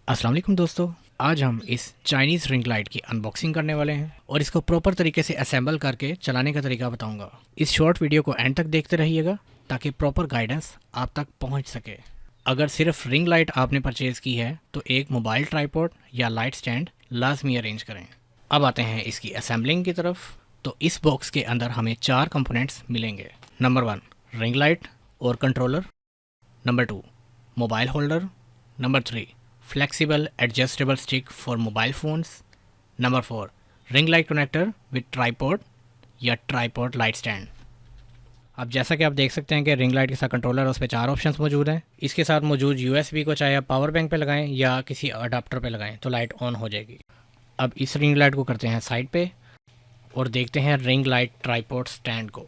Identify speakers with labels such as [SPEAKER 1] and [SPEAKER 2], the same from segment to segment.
[SPEAKER 1] अस्सलाम वालेकुम दोस्तों, आज हम इस चाइनीज़ रिंग लाइट की अनबॉक्सिंग करने वाले हैं और इसको प्रॉपर तरीके से असेंबल करके चलाने का तरीका बताऊंगा। इस शॉर्ट वीडियो को एंड तक देखते रहिएगा ताकि प्रॉपर गाइडेंस आप तक पहुंच सके। अगर सिर्फ रिंग लाइट आपने परचेज़ की है तो एक मोबाइल ट्राइपॉड या लाइट स्टैंड लाजमी अरेंज करें। अब आते हैं इसकी असेंबलिंग की तरफ। तो इस बॉक्स के अंदर हमें 4 कंपोनेंट्स मिलेंगे। नंबर 1 रिंग लाइट और controller, number 2 mobile holder, number 3 flexible adjustable stick for mobile phones, number 4 ring light connector with tripod या ट्राइपॉड लाइट स्टैंड। अब जैसा कि आप देख सकते हैं कि रिंग लाइट के साथ कंट्रोलर, उस पर 4 ऑप्शंस मौजूद हैं। इसके साथ मौजूद USB को चाहे आप पावर बैंक पे लगाएं या किसी अडाप्टर पे लगाएं तो लाइट ऑन हो जाएगी। अब इस रिंग लाइट को करते हैं साइड पे और देखते हैं रिंग लाइट ट्राइपॉड स्टैंड को।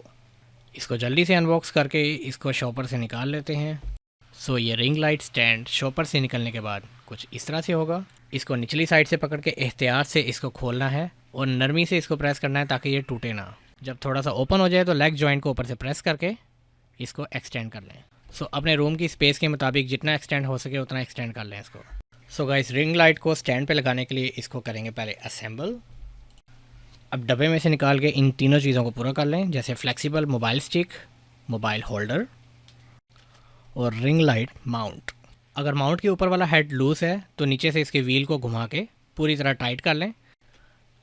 [SPEAKER 1] इसको जल्दी से अनबॉक्स करके इसको शॉपर से निकाल लेते हैं। सो ये रिंग लाइट स्टैंड शॉपर से निकलने के बाद कुछ इस तरह से होगा। इसको निचली साइड से पकड़ के एहतियात से इसको खोलना है और नरमी से इसको प्रेस करना है ताकि ये टूटे ना। जब थोड़ा सा ओपन हो जाए तो लेग जॉइंट को ऊपर से प्रेस करके इसको एक्सटेंड कर लें। सो अपने रूम की स्पेस के मुताबिक जितना एक्सटेंड हो सके उतना एक्सटेंड कर लें इसको। सो गाइस, रिंग लाइट को स्टैंड पे लगाने के लिए इसको करेंगे पहले असेंबल। अब डब्बे में से निकाल के इन तीनों चीज़ों को पूरा कर लें, जैसे flexible mobile stick, mobile holder और रिंग लाइट माउंट। अगर माउंट के ऊपर वाला हेड लूज़ है तो नीचे से इसके व्हील को घुमा के पूरी तरह टाइट कर लें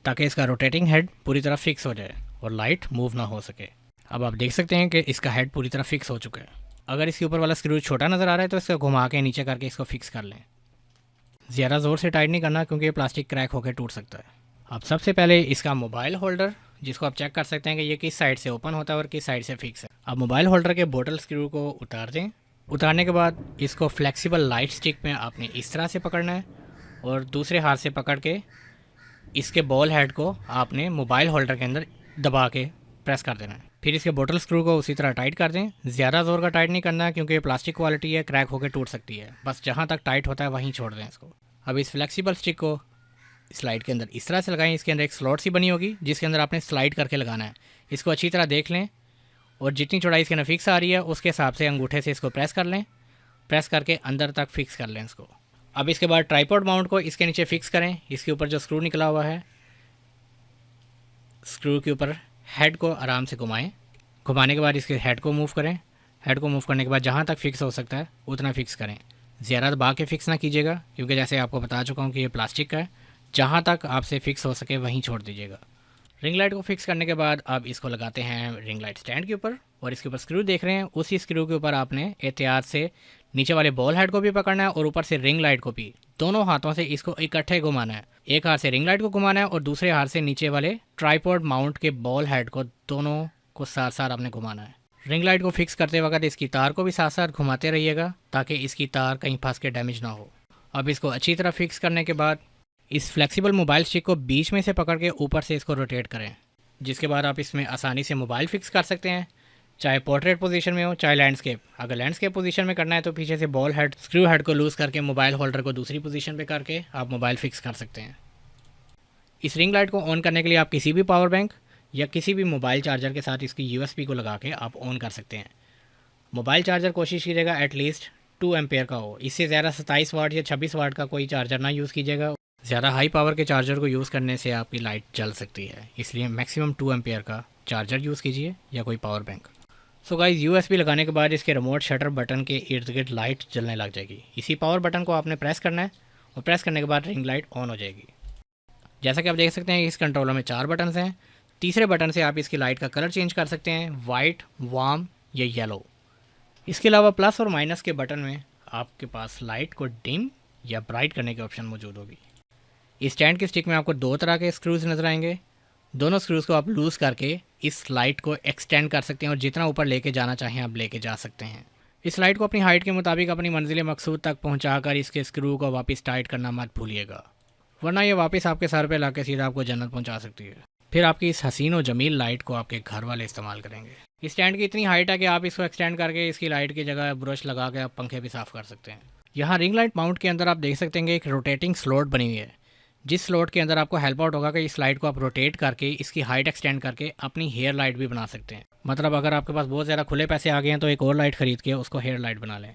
[SPEAKER 1] ताकि इसका रोटेटिंग हेड पूरी तरह फिक्स हो जाए और लाइट मूव ना हो सके। अब आप देख सकते हैं कि इसका हेड पूरी तरह फिक्स हो चुका है। अगर इसके ऊपर वाला स्क्रू छोटा नज़र आ रहा है तो इसको घुमा के नीचे करके इसको फिक्स कर लें। ज़्यादा ज़ोर से टाइट नहीं करना क्योंकि ये प्लास्टिक क्रैक होकर टूट सकता है। अब सबसे पहले इसका मोबाइल होल्डर, जिसको आप चेक कर सकते हैं कि ये किस साइड से ओपन होता है और किस साइड से फिक्स है। अब मोबाइल होल्डर के बोतल स्क्रू को उतार दें। उतारने के बाद इसको फ्लेक्सिबल लाइट स्टिक में आपने इस तरह से पकड़ना है और दूसरे हाथ से पकड़ के इसके बॉल हेड को आपने मोबाइल होल्डर के अंदर दबा के प्रेस कर देना है। फिर इसके बोतल स्क्रू को उसी तरह टाइट कर दें। ज़्यादा ज़ोर का टाइट नहीं करना है क्योंकि ये प्लास्टिक क्वालिटी है, क्रैक होकर टूट सकती है। बस जहाँ तक टाइट होता है वहीं छोड़ दें इसको। अब इस फ्लेक्सिबल स्टिक को स्लाइड के अंदर इस तरह से लगाएं। इसके अंदर एक स्लॉट सी बनी होगी जिसके अंदर आपने स्लाइड करके लगाना है। इसको अच्छी तरह देख लें और जितनी चौड़ाई इसके अंदर फिक्स आ रही है उसके हिसाब से अंगूठे से इसको प्रेस कर लें। प्रेस करके अंदर तक फिक्स कर लें इसको। अब इसके बाद ट्राइपॉड माउंट को इसके नीचे फिक्स करें। इसके ऊपर जो स्क्रू निकला हुआ है, स्क्रू के ऊपर हेड को आराम से घुमाएं। घुमाने के बाद इसके हेड को मूव करें। हेड को मूव करने के बाद जहाँ तक फिक्स हो सकता है उतना फिक्स करें। ज़्यादा दबा के फिक्स ना कीजिएगा क्योंकि जैसे आपको बता चुका हूँ कि ये प्लास्टिक का है। जहाँ तक आपसे फिक्स हो सके वहीं छोड़ दीजिएगा। रिंग लाइट को फिक्स करने के बाद अब इसको लगाते हैं रिंग लाइट स्टैंड के ऊपर और इसके ऊपर स्क्रू देख रहे हैं, उसी स्क्रू के ऊपर आपने एहतियात से नीचे वाले बॉल हेड को भी पकड़ना है और ऊपर से रिंग लाइट को भी। दोनों हाथों से इसको इकट्ठे घुमाना है। एक हाथ से रिंग लाइट को घुमाना है और दूसरे हाथ से नीचे वाले ट्राइपॉड माउंट के बॉल हेड को, दोनों को साथ साथ आपने घुमाना है। रिंग लाइट को फिक्स करते वक्त इसकी तार को भी साथ साथ घुमाते रहिएगा ताकि इसकी तार कहीं फंस के डैमेज ना हो। अब इसको अच्छी तरह फिक्स करने के बाद इस फ्लेक्सिबल मोबाइल स्टिक को बीच में से पकड़ के ऊपर से इसको रोटेट करें, जिसके बाद आप इसमें आसानी से मोबाइल फिक्स कर सकते हैं, चाहे पोर्ट्रेट पोजीशन में हो चाहे लैंडस्केप। अगर लैंडस्केप पोजीशन में करना है तो पीछे से बॉल हेड, स्क्रू हेड को लूज़ करके मोबाइल होल्डर को दूसरी पोजीशन पे करके आप मोबाइल फिक्स कर सकते हैं। इस रिंग लाइट को ऑन करने के लिए आप किसी भी पावर बैंक या किसी भी मोबाइल चार्जर के साथ इसकी USB को लगा के आप ऑन कर सकते हैं। मोबाइल चार्जर कोशिश कीजिएगा एटलीस्ट 2 एम्पेयर का हो। इससे ज़्यादा 27 वाट या 26 वाट का कोई चार्जर ना यूज़ कीजिएगा। ज़्यादा हाई पावर के चार्जर को यूज़ करने से आपकी लाइट जल सकती है, इसलिए मैक्सिमम 2 एम्पेयर का चार्जर यूज़ कीजिए या कोई power bank. So guys, USB लगाने के बाद इसके रिमोट शटर बटन के इर्द गिर्द लाइट जलने लग जाएगी। इसी पावर बटन को आपने प्रेस करना है और प्रेस करने के बाद रिंग लाइट ऑन हो जाएगी। जैसा कि आप देख सकते हैं इस कंट्रोलर में 4 बटन्स हैं। तीसरे बटन से आप इसकी लाइट का कलर चेंज कर सकते हैं, वाइट, वार्म या येलो। इसके अलावा प्लस और माइनस के बटन में आपके पास लाइट को डिम या ब्राइट करने की ऑप्शन मौजूद होगी। इस स्टैंड के स्टिक में आपको 2 तरह के स्क्रूज नज़र आएंगे। दोनों स्क्रूज़ को आप लूज़ करके इस लाइट को एक्सटेंड कर सकते हैं और जितना ऊपर लेके जाना चाहें आप लेके जा सकते हैं। इस लाइट को अपनी हाइट के मुताबिक अपनी मंजिल मकसूद तक पहुंचाकर इसके स्क्रू को वापस टाइट करना मत भूलिएगा, वरना ये वापस आपके सर पे लाके सीधा आपको जन्नत पहुंचा सकती है। फिर आपकी इस हसीन और जमील लाइट को आपके घर वाले इस्तेमाल करेंगे। इस स्टैंड की इतनी हाइट है कि आप इसको एक्सटेंड करके इसकी लाइट की जगह ब्रश लगा के आप पंखे भी साफ़ कर सकते हैं। यहाँ रिंग लाइट माउंट के अंदर आप देख सकते हैं कि एक रोटेटिंग स्लॉट बनी हुई है, जिस स्लॉट के अंदर आपको हेल्प आउट होगा कि इस लाइट को आप रोटेट करके इसकी हाइट एक्सटेंड करके अपनी हेयर लाइट भी बना सकते हैं। मतलब अगर आपके पास बहुत ज़्यादा खुले पैसे आ गए हैं तो एक और लाइट ख़रीद के उसको हेयर लाइट बना लें।